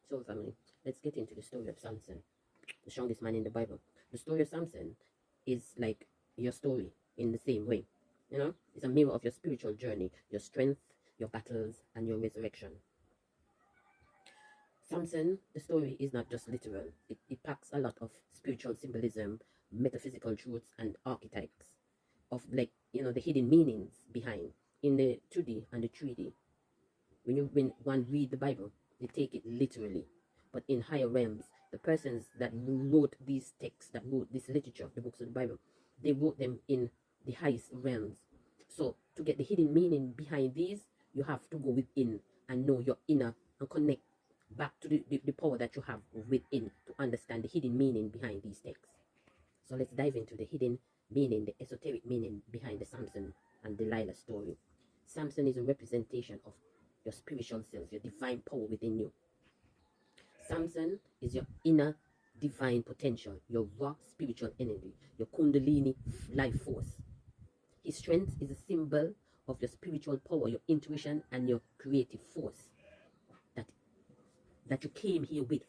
So, family, let's get into the story of Samson, the strongest man in the Bible. The story of Samson is like your story in the same way. You know, it's a mirror of your spiritual journey, your strength, your battles, and your resurrection. Samson, the story is not just literal, it packs a lot of spiritual symbolism, metaphysical truths, and archetypes of, like, the hidden meanings behind in the 2D and the 3D. When one read the Bible, they take it literally. But in higher realms, the persons that wrote these texts, that wrote this literature, the books of the Bible, they wrote them in the highest realms. So to get the hidden meaning behind these, you have to go within and know your inner and connect back to the power that you have within to understand the hidden meaning behind these texts. So let's dive into the hidden meaning, the esoteric meaning behind the Samson and Delilah story. Samson is a representation of your spiritual self, your divine power within you. Samson is your inner divine potential, your raw spiritual energy, your kundalini life force. His strength is a symbol of your spiritual power, your intuition, and your creative force that, that you came here with,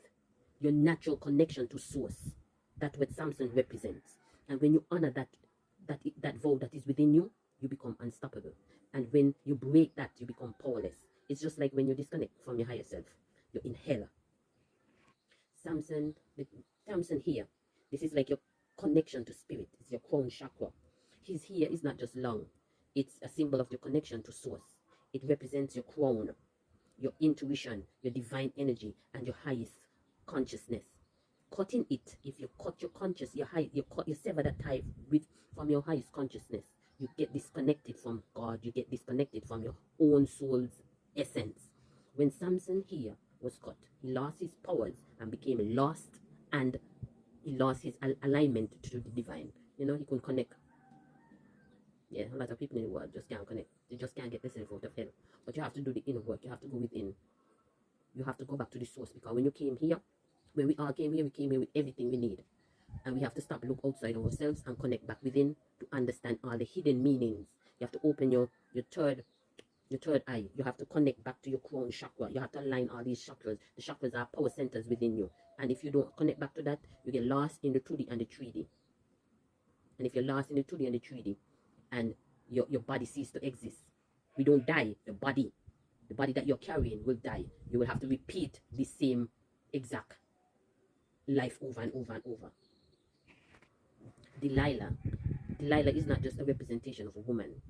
your natural connection to source. That's what Samson represents. And when you honor that vow that is within you, you become unstoppable. And when you break that, you become powerless. It's just like when you disconnect from your higher self, you're in hell. Samson, Samson here, this is like your connection to spirit. It's your crown chakra. His here is not just long. It's a symbol of your connection to source. It represents your crown, your intuition, your divine energy, and your highest consciousness. Cutting it, if you cut your conscious, you sever that tie from your highest consciousness. You get disconnected from God. You get disconnected from your own soul's essence. When Samson here was cut, he lost his powers and became lost, and he lost his alignment to the divine. He couldn't connect. Yeah, a lot of people in the world just can't connect. They just can't get themselves out of hell. But you have to do the inner work. You have to go within. You have to go back to the source, because when you came here, when we all came here, we came here with everything we need. And we have to stop, look outside ourselves, and connect back within to understand all the hidden meanings. You have to open your third eye. You have to connect back to your crown chakra. You have to align all these chakras. The chakras are power centers within you. And if you don't connect back to that, you get lost in the 2D and the 3D. And if you're lost in the 2D and the 3D, and your body ceases to exist, we don't die. The body that you're carrying will die. You will have to repeat the same exact life over and over and over. Delilah is not just a representation of a woman.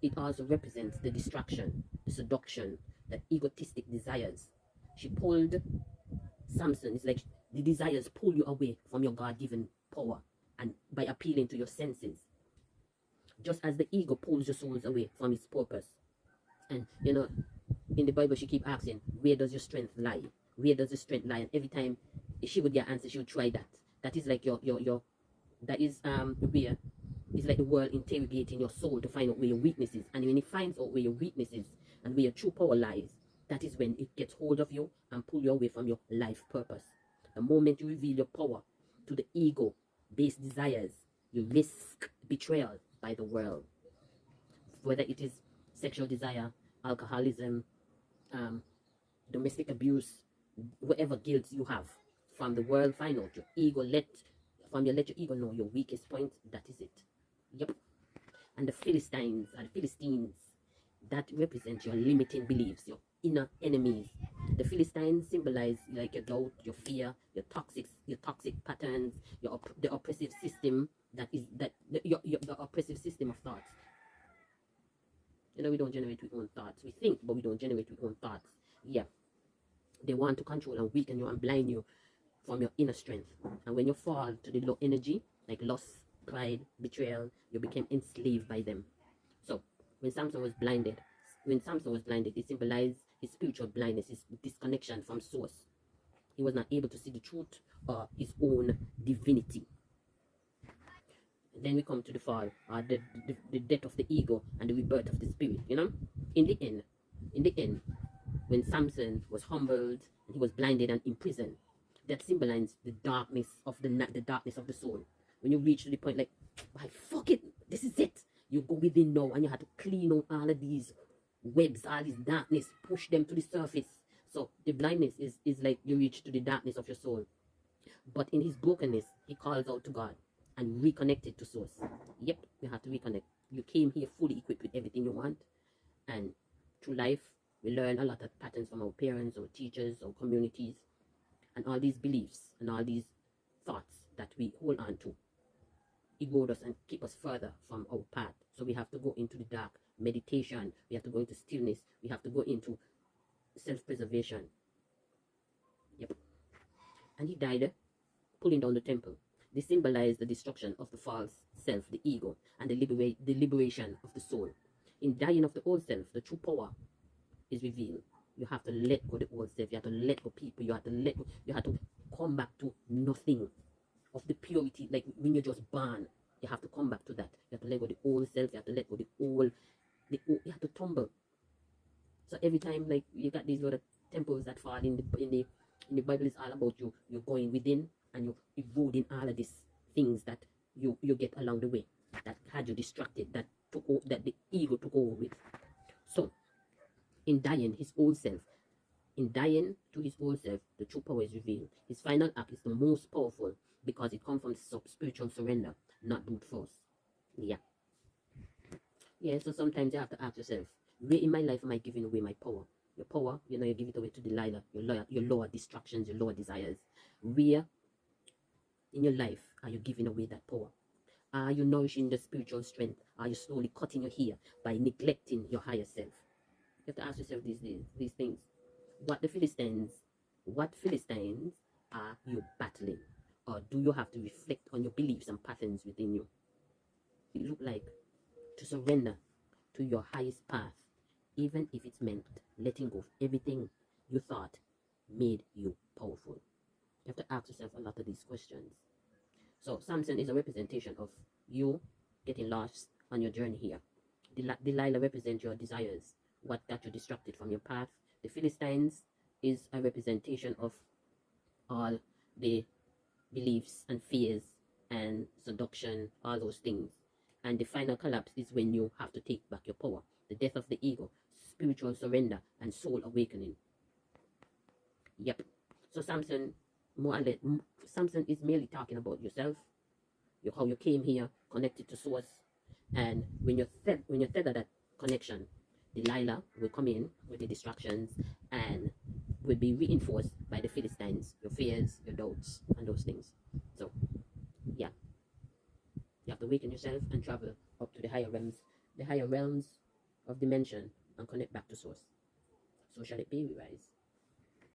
It also represents the distraction, the seduction, the egotistic desires. She pulled Samson. It's like the desires pull you away from your God-given power, and by appealing to your senses, just as the ego pulls your souls away from its purpose. And in the Bible, she keep asking, where does your strength lie? Where does the strength lie? And every time she would get an answer, she would try that. That is like your that is where it's like the world interrogating your soul to find out where your weakness is. And when it finds out where your weakness is and where your true power lies, that is when it gets hold of you and pull you away from your life purpose. The moment you reveal your power to the ego-based desires, you risk betrayal by the world. Whether it is sexual desire, alcoholism, domestic abuse, whatever guilt you have from the world, find out your ego. Let your ego know your weakest point. That is it. Yep. And the Philistines, that represent your limiting beliefs, your inner enemies. The Philistines symbolize like your doubt, your fear, your toxic patterns, the oppressive system the oppressive system of thoughts. We don't generate our own thoughts. We think, but we don't generate our own thoughts. Yeah. They want to control and weaken you and blind you from your inner strength. And when you fall to the low energy, like lust, pride, betrayal, you become enslaved by them. So when Samson was blinded, it symbolized his spiritual blindness, his disconnection from source. He was not able to see the truth or his own divinity. Then we come to the fall, or the death of the ego and the rebirth of the spirit. In the end, when Samson was humbled and he was blinded and imprisoned, that symbolizes the darkness of the soul. When you reach to the point like, why, fuck it, this is it. You go within now and you have to clean out all of these webs, all this darkness, push them to the surface So the blindness is like you reach to the darkness of your soul. But in his brokenness, he calls out to God and reconnected to source. Yep, you have to reconnect. You came here fully equipped with everything you want. And through life, we learn a lot of patterns from our parents or teachers or communities and all these beliefs and all these thoughts that we hold on to. Erode us and keep us further from our path. So we have to go into the dark meditation. We have to go into stillness. We have to go into self-preservation. Yep. And he died pulling down the temple. This symbolized the destruction of the false self, the ego, and the liberation of the soul. In dying of the old self, the true power is revealed. You have to let go the old self. You have to let go people. You have to let go. You have to come back to nothing of the purity. Like when you're just born, you have to come back to that. You have to let go the old self. You have to let go you have to tumble. So every time, like you got these little temples that fall in the Bible, is all about you're going within and you're eroding all of these things that you get along the way that had you distracted, that the ego took over with. So in dying his old self, in dying to his old self, the true power is revealed. His final act is the most powerful because it comes from spiritual surrender, not brute force. Yeah. Yeah, so sometimes you have to ask yourself, where in my life am I giving away my power? Your power, you give it away to Delilah, your lower distractions, your lower desires. Where in your life are you giving away that power? Are you nourishing the spiritual strength? Are you slowly cutting your hair by neglecting your higher self? You have to ask yourself these things. What Philistines are you battling? Or do you have to reflect on your beliefs and patterns within you? It look like to surrender to your highest path, even if it's meant letting go of everything you thought made you powerful. You have to ask yourself a lot of these questions. So Samson is a representation of you getting lost on your journey here. Delilah represents your desires, what got you distracted from your path. The Philistines is a representation of all the beliefs and fears and seduction, all those things. And the final collapse is when you have to take back your power. The death of the ego, spiritual surrender, and soul awakening. Yep. So Samson, more or less, Samson is merely talking about yourself, how you came here, connected to source, and when you're tethered that connection, Delilah will come in with the distractions and will be reinforced by the Philistines, your fears, your doubts, and those things. So, yeah, you have to awaken yourself and travel up to the higher realms of dimension, and connect back to source. So shall it be, we rise.